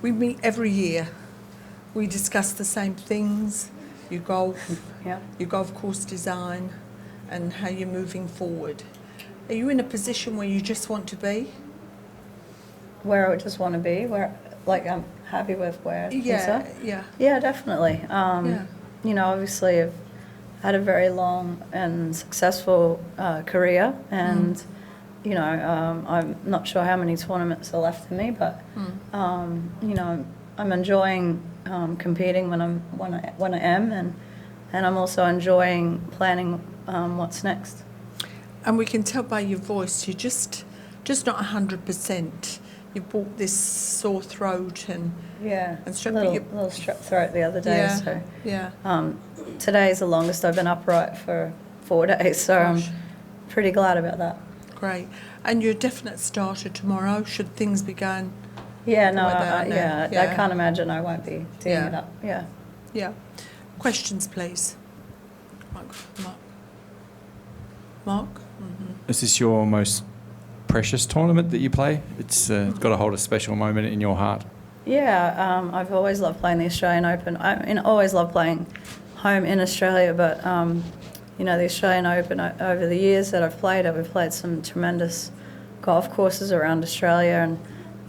We meet every year. We discuss the same things, your golf, your golf course design, and how you're moving forward. Are you in a position where you just want to be? Where I would just want to be, where like I'm happy with where things are. Yeah, definitely. You know, obviously I've had a very long and successful career, and you know, I'm not sure how many tournaments are left in me, but you know, I'm enjoying competing when I am, and I'm also enjoying planning what's next. And we can tell by your voice you're just not 100%. You bought this sore throat and a little strep throat the other day. Today's the longest I've been upright for 4 days, so I'm pretty glad about that. Great. And you're a definite starter tomorrow, should things be going? I can't imagine I won't be teeing it up. Yeah. Questions, please. Mark? Mm-hmm. Is this your most precious tournament that you play? It's got to hold a special moment in your heart. Yeah, I've always loved playing the Australian Open. I always loved playing home in Australia, but you know, the Australian Open, over the years that I've played some tremendous golf courses around Australia, and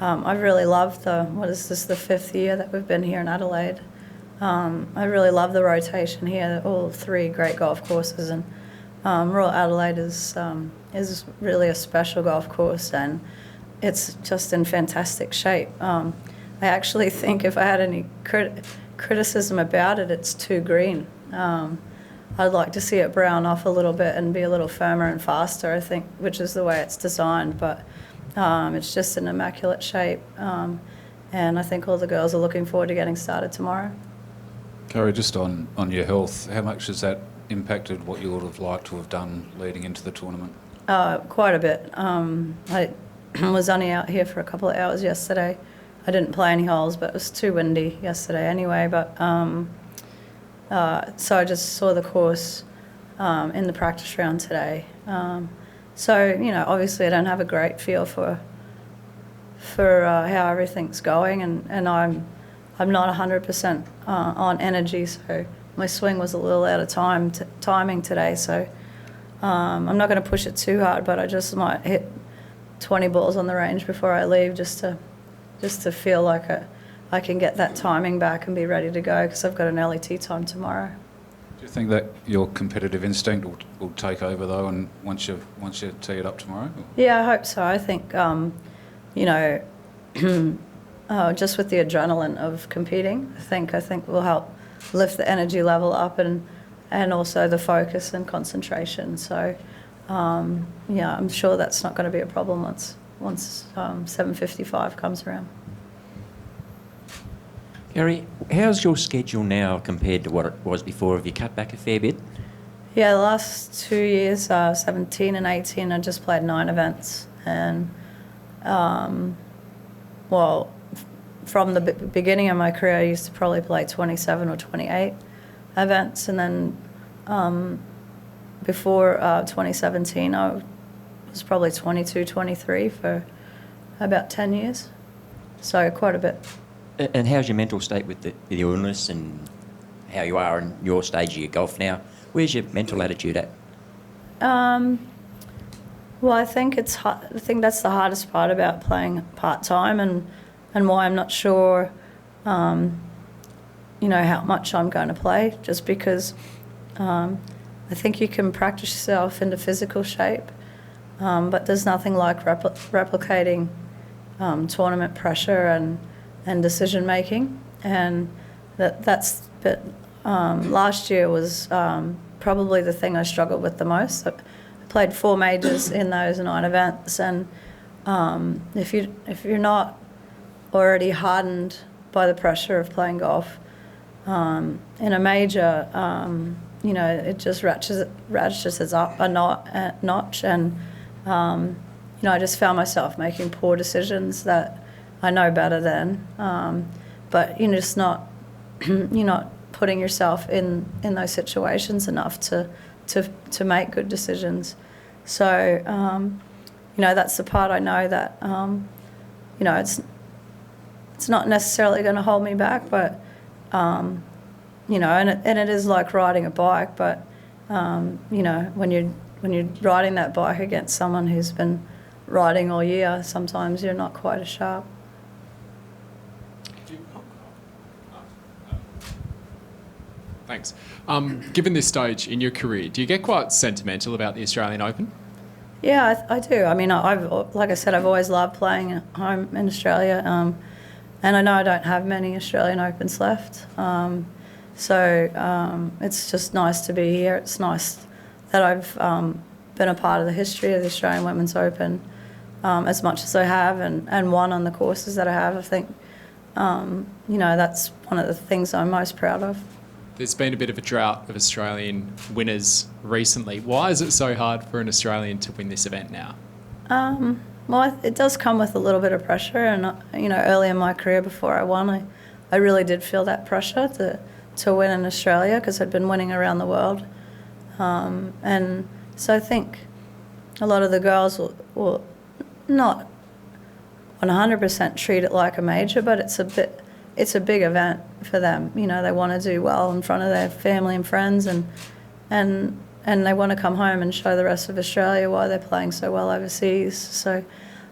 I've really loved the 5th year that we've been here in Adelaide. I really love the rotation here, all 3 great golf courses, and Royal Adelaide is really a special golf course, and it's just in fantastic shape. I actually think if I had any criticism about it, it's too green. I'd like to see it brown off a little bit and be a little firmer and faster, I think, which is the way it's designed, but it's just in immaculate shape, and I think all the girls are looking forward to getting started tomorrow. Karrie, just on your health, how much has that impacted what you would have liked to have done leading into the tournament? Quite a bit. I was only out here for a couple of hours yesterday. I didn't play any holes, but it was too windy yesterday anyway. But so I just saw the course in the practice round today. So you know, obviously I don't have a great feel for how everything's going, and I'm not 100% on energy, so my swing was a little out of timing today. So I'm not going to push it too hard, but I just might hit 20 balls on the range before I leave, just to feel like I can get that timing back and be ready to go, because I've got an early tee time tomorrow. Do you think that your competitive instinct will take over though, and once you tee it up tomorrow? Yeah, I hope so. I think you know, just with the adrenaline of competing, I think will help lift the energy level up, and also the focus and concentration. So yeah, I'm sure that's not going to be a problem once 7:55 comes around. Karrie, how's your schedule now compared to what it was before? Have you cut back a fair bit? Yeah, the last 2 years, 17 and 18, I just played 9 events, and well, from the beginning of my career, I used to probably play 27 or 28 events, and then before 2017, I was probably 22, 23 for about 10 years, so quite a bit. And how's your mental state with the illness and how you are in your stage of your golf now? Where's your mental attitude at? Well, I think that's the hardest part about playing part-time, and why I'm not sure, you know, how much I'm going to play, just because I think you can practice yourself into physical shape, but there's nothing like replicating tournament pressure and decision making, and that's but last year was probably the thing I struggled with the most. I played 4 majors in those 9 events, and if you're not already hardened by the pressure of playing golf in a major, you know, it just ratchets up a notch, and you know, I just found myself making poor decisions that I know better than, but you're just not you're not putting yourself in those situations enough to make good decisions. So you know, that's the part I know that you know, it's not necessarily going to hold me back, but, you know, and it is like riding a bike, but, you know, when you're riding that bike against someone who's been riding all year, sometimes you're not quite as sharp. Thanks. Given this stage in your career, do you get quite sentimental about the Australian Open? Yeah, I do. I mean, like I said, I've always loved playing at home in Australia, and I know I don't have many Australian Opens left. So it's just nice to be here. It's nice that I've been a part of the history of the Australian Women's Open as much as I have, and won on the courses that I have. I think, you know, that's one of the things I'm most proud of. There's been a bit of a drought of Australian winners recently. Why is it so hard for an Australian to win this event now? Well, it does come with a little bit of pressure, and you know, early in my career before I won, I really did feel that pressure to win in Australia because I'd been winning around the world, and so I think a lot of the girls will not 100% treat it like a major, but it's a big event for them. You know, they want to do well in front of their family and friends, and they want to come home and show the rest of Australia why they're playing so well overseas. So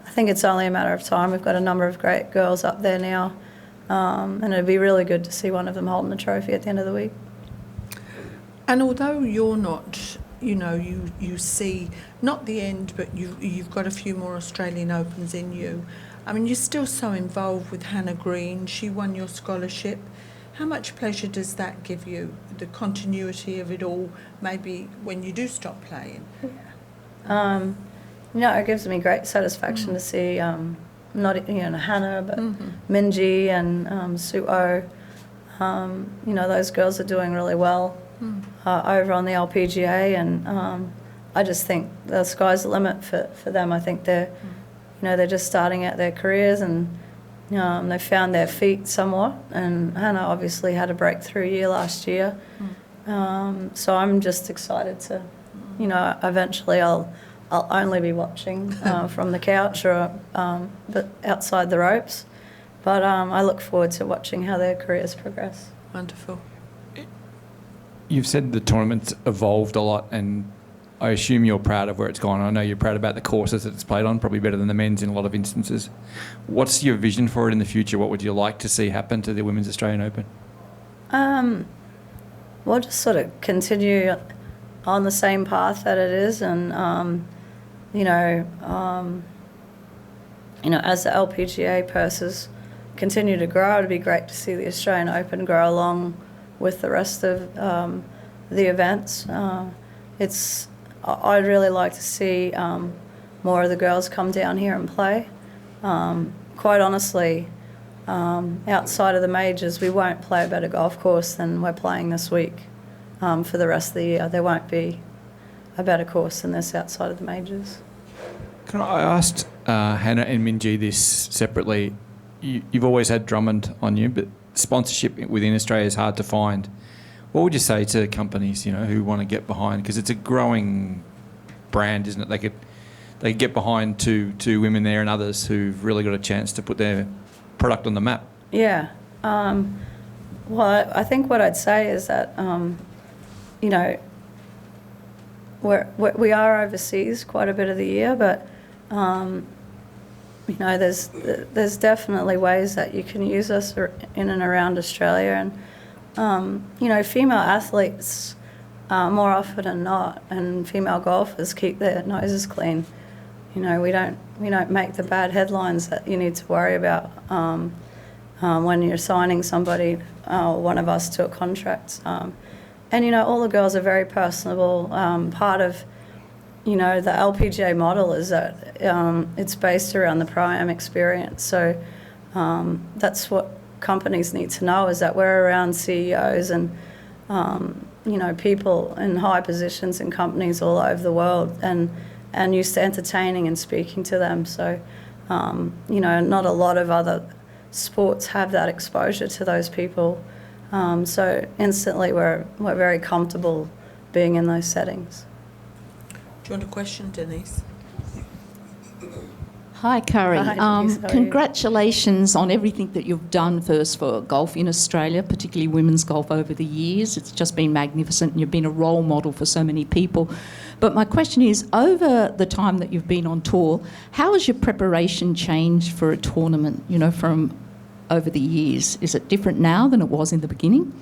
I think it's only a matter of time. We've got a number of great girls up there now, and it'd be really good to see one of them holding the trophy at the end of the week. And although you're not, you know, you see not the end, but you've got a few more Australian Opens in you. I mean, you're still so involved with Hannah Green. She won your scholarship. How much pleasure does that give you, the continuity of it all, maybe when you do stop playing? You know, it gives me great satisfaction to see not, you know, Hannah, but Minji and Sue O. You know, those girls are doing really well over on the LPGA, and I just think the sky's the limit for them. I think they're, you know, they're just starting out their careers, and they found their feet somewhat. And Hannah obviously had a breakthrough year last year, so I'm just excited to, you know, eventually I'll only be watching from the couch or but outside the ropes. But I look forward to watching how their careers progress. Wonderful. You've said the tournament's evolved a lot, and I assume you're proud of where it's gone. I know you're proud about the courses that it's played on, probably better than the men's in a lot of instances. What's your vision for it in the future? What would you like to see happen to the Women's Australian Open? We'll just sort of continue on the same path that it is, and you know, as the LPGA purses continue to grow, it'd be great to see the Australian Open grow along with the rest of the events. I'd really like to see more of the girls come down here and play. Quite honestly, outside of the majors, we won't play a better golf course than we're playing this week for the rest of the year. There won't be a better course than this outside of the majors. I asked Hannah and Minji this separately. You've always had Drummond on you, but sponsorship within Australia is hard to find. What would you say to companies, you know, who want to get behind? Because it's a growing brand, isn't it? They could get behind two women there and others who've really got a chance to put their product on the map. Yeah. Well, I think what I'd say is that, you know, we are overseas quite a bit of the year, but you know, there's definitely ways that you can use us in and around Australia, and you know, female athletes more often than not, and female golfers keep their noses clean. You know, we don't make the bad headlines that you need to worry about when you're signing somebody, one of us, to a contract. And you know, all the girls are very personable. Part of, you know, the LPGA model is that it's based around the pro-am experience. So that's what companies need to know, is that we're around CEOs and, you know, people in high positions in companies all over the world, and used to entertaining and speaking to them. So, you know, not a lot of other sports have that exposure to those people. So instantly we're very comfortable being in those settings. Do you want a question, Denise? Hi, Karrie. Hi, Denise, how are you? Congratulations on everything that you've done first for golf in Australia, particularly women's golf over the years. It's just been magnificent and you've been a role model for so many people. But my question is, over the time that you've been on tour, how has your preparation changed for a tournament, you know, from over the years? Is it different now than it was in the beginning?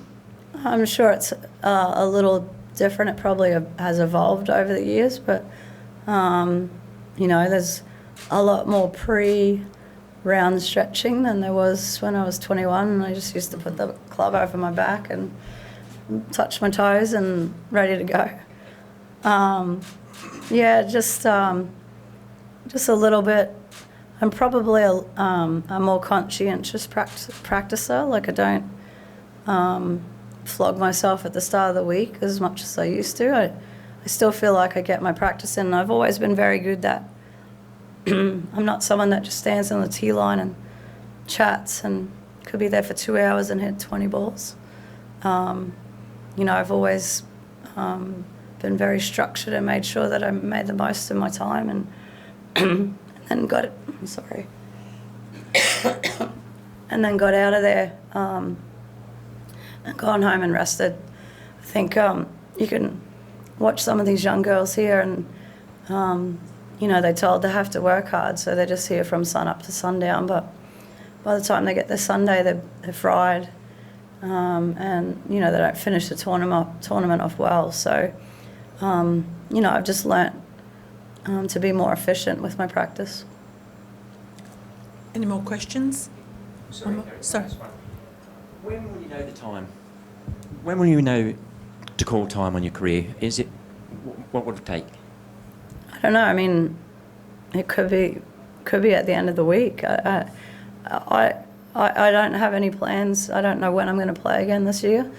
I'm sure it's a little different. It probably has evolved over the years, but, you know, there's a lot more pre-round stretching than there was when I was 21. And I just used to put the club over my back and touch my toes and ready to go. Yeah, just a little bit. I'm probably a more conscientious practicer. Like, I don't flog myself at the start of the week as much as I used to. I still feel like I get my practice in. I've always been very good that I'm not someone that just stands on the tee line and chats and could be there for 2 hours and hit 20 balls. You know, I've always been very structured and made sure that I made the most of my time and then got it. I'm sorry. And then got out of there and gone home and rested. I think you can watch some of these young girls here and you know, they're told they have to work hard, so they're just here from sun up to sundown. But by the time they get their Sunday, they're fried, and you know, they don't finish the tournament off well. So, you know, I've just learnt to be more efficient with my practice. Any more questions? Sorry. When will you know the time? When will you know to call time on your career? Is it, what would it take? I don't know. I mean, it could be at the end of the week. I don't have any plans. I don't know when I'm going to play again this year,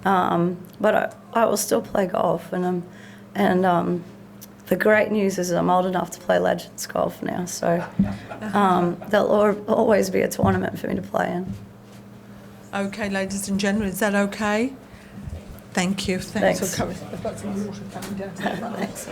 but I will still play golf. And the great news is I'm old enough to play Legends golf now, so there'll always be a tournament for me to play in. Okay, ladies and gentlemen, is that okay? Thank you. Thanks Thanks. for coming. I've got some water coming down. Thanks.